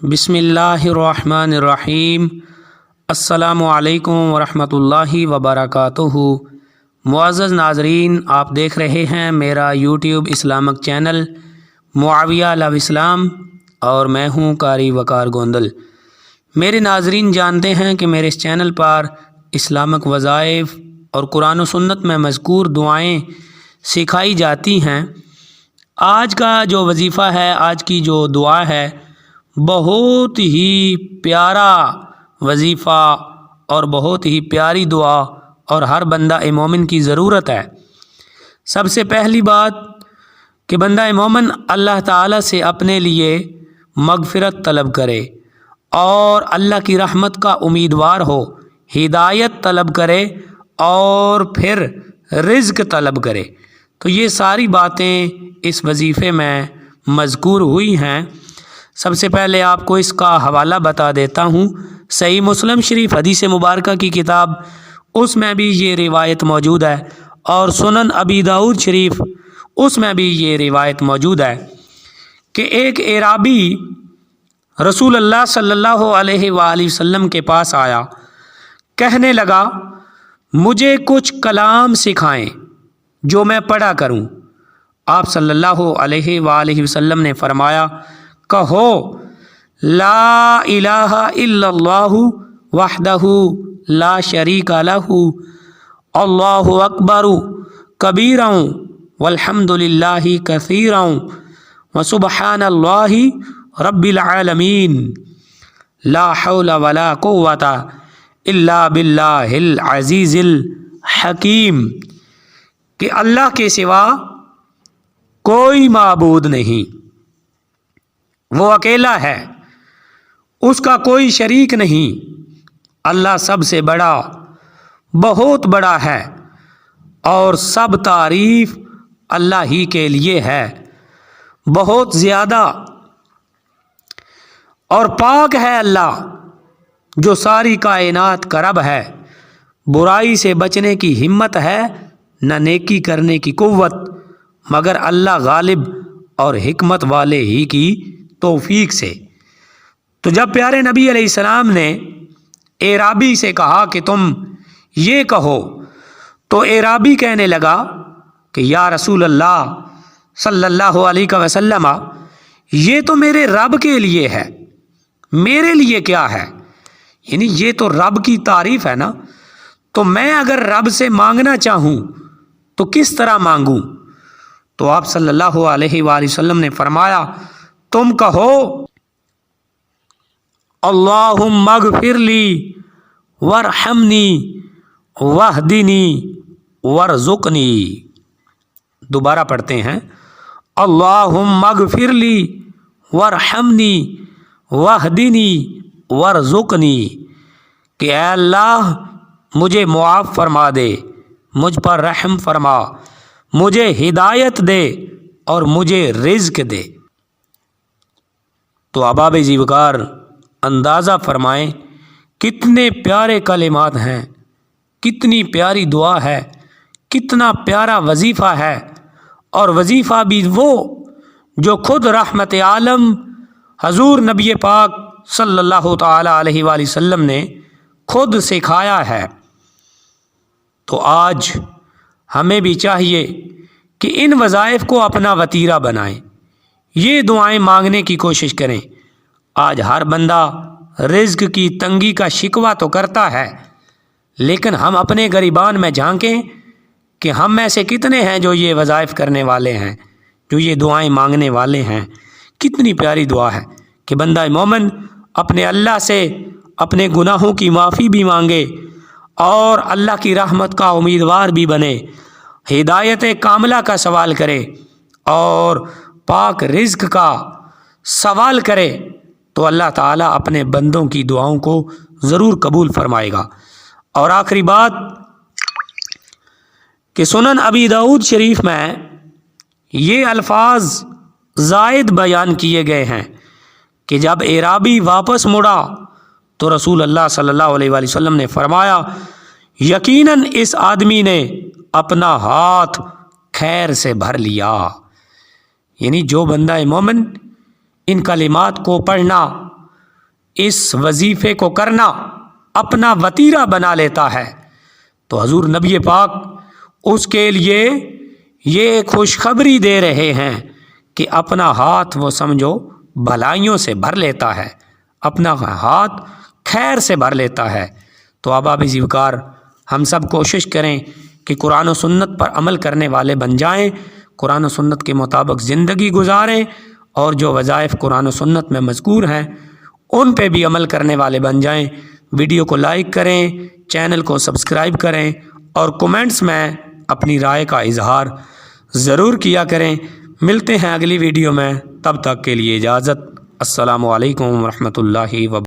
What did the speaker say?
بسم اللہ الرحمن الرحیم۔ السلام علیکم ورحمۃ اللہ وبرکاتہ۔ معزز ناظرین، آپ دیکھ رہے ہیں میرا یوٹیوب اسلامک چینل معاویہ لو اسلام، اور میں ہوں قاری وقار گوندل۔ میرے ناظرین جانتے ہیں کہ میرے اس چینل پر اسلامک وظائف اور قرآن و سنت میں مذکور دعائیں سکھائی جاتی ہیں۔ آج کا جو وظیفہ ہے، آج کی جو دعا ہے، بہت ہی پیارا وظیفہ اور بہت ہی پیاری دعا، اور ہر بندہ مومن کی ضرورت ہے۔ سب سے پہلی بات کہ بندہ مومن اللہ تعالیٰ سے اپنے لیے مغفرت طلب کرے اور اللہ کی رحمت کا امیدوار ہو، ہدایت طلب کرے اور پھر رزق طلب کرے۔ تو یہ ساری باتیں اس وظیفے میں مذکور ہوئی ہیں۔ سب سے پہلے آپ کو اس کا حوالہ بتا دیتا ہوں۔ صحیح مسلم شریف حدیث مبارکہ کی کتاب، اس میں بھی یہ روایت موجود ہے، اور سنن ابی داؤد شریف، اس میں بھی یہ روایت موجود ہے کہ ایک اعرابی رسول اللہ صلی اللہ علیہ وآلہ وسلم کے پاس آیا، کہنے لگا مجھے کچھ کلام سکھائیں جو میں پڑھا کروں۔ آپ صلی اللہ علیہ وآلہ وسلم نے فرمایا، کہو لا الہ الا اللہ وحدہ لا شریک لہ اللہ اکبر کبیرا والحمد للہ کثیرا وسبحان اللہ رب العالمین لا حول ولا قوۃ الا باللہ العزیز الحکیم، کہ اللہ کے سوا کوئی معبود نہیں، وہ اکیلا ہے، اس کا کوئی شریک نہیں، اللہ سب سے بڑا، بہت بڑا ہے، اور سب تعریف اللہ ہی کے لیے ہے، بہت زیادہ، اور پاک ہے اللہ جو ساری کائنات کا رب ہے، برائی سے بچنے کی ہمت ہے نہ نیکی کرنے کی قوت، مگر اللہ غالب اور حکمت والے ہی کی توفیق سے۔ تو جب پیارے نبی علیہ السلام نے اعرابی سے کہا کہ تم یہ کہو، تو اعرابی کہنے لگا کہ یا رسول اللہ صلی اللہ علیہ وسلم، یہ تو میرے رب کے لیے ہے، میرے لیے کیا ہے؟ یعنی یہ تو رب کی تعریف ہے نا، تو میں اگر رب سے مانگنا چاہوں تو کس طرح مانگوں؟ تو آپ صلی اللہ علیہ وآلہ وسلم نے فرمایا، تم کہو اللہم اغفر لی وارحمنی واہدنی وارزقنی۔ دوبارہ پڑھتے ہیں، اللہم اغفر لی وارحمنی واہدنی وارزقنی، کہ اے اللہ مجھے معاف فرما دے، مجھ پر رحم فرما، مجھے ہدایت دے اور مجھے رزق دے۔ تو احباب ذی وقار اندازہ فرمائیں کتنے پیارے کلمات ہیں، کتنی پیاری دعا ہے، کتنا پیارا وظیفہ ہے، اور وظیفہ بھی وہ جو خود رحمت عالم حضور نبی پاک صلی اللہ تعالی علیہ وآلہ وسلم نے خود سکھایا ہے۔ تو آج ہمیں بھی چاہیے کہ ان وظائف کو اپنا وتیرہ بنائیں، یہ دعائیں مانگنے کی کوشش کریں۔ آج ہر بندہ رزق کی تنگی کا شکوہ تو کرتا ہے، لیکن ہم اپنے گریبان میں جھانکیں کہ ہم میں سے کتنے ہیں جو یہ وظائف کرنے والے ہیں، جو یہ دعائیں مانگنے والے ہیں۔ کتنی پیاری دعا ہے کہ بندہ مومن اپنے اللہ سے اپنے گناہوں کی معافی بھی مانگے اور اللہ کی رحمت کا امیدوار بھی بنے، ہدایت کاملہ کا سوال کرے اور پاک رزق کا سوال کرے، تو اللہ تعالیٰ اپنے بندوں کی دعاؤں کو ضرور قبول فرمائے گا۔ اور آخری بات کہ سنن ابی داؤد شریف میں یہ الفاظ زائد بیان کیے گئے ہیں کہ جب اعرابی واپس مڑا تو رسول اللہ صلی اللہ علیہ وآلہ وسلم نے فرمایا، یقیناً اس آدمی نے اپنا ہاتھ خیر سے بھر لیا۔ یعنی جو بندہ مومن ان کلمات کو پڑھنا اس وظیفے کو کرنا اپنا وتیرہ بنا لیتا ہے تو حضور نبی پاک اس کے لیے یہ خوشخبری دے رہے ہیں کہ اپنا ہاتھ وہ سمجھو بھلائیوں سے بھر لیتا ہے، اپنا ہاتھ خیر سے بھر لیتا ہے۔ تو احباب زیوکار، ہم سب کوشش کریں کہ قرآن و سنت پر عمل کرنے والے بن جائیں، قرآن و سنت کے مطابق زندگی گزاریں، اور جو وظائف قرآن و سنت میں مذکور ہیں ان پہ بھی عمل کرنے والے بن جائیں۔ ویڈیو کو لائک کریں، چینل کو سبسکرائب کریں، اور کومنٹس میں اپنی رائے کا اظہار ضرور کیا کریں۔ ملتے ہیں اگلی ویڈیو میں، تب تک کے لیے اجازت۔ السلام علیکم ورحمۃ اللہ وبرکاتہ۔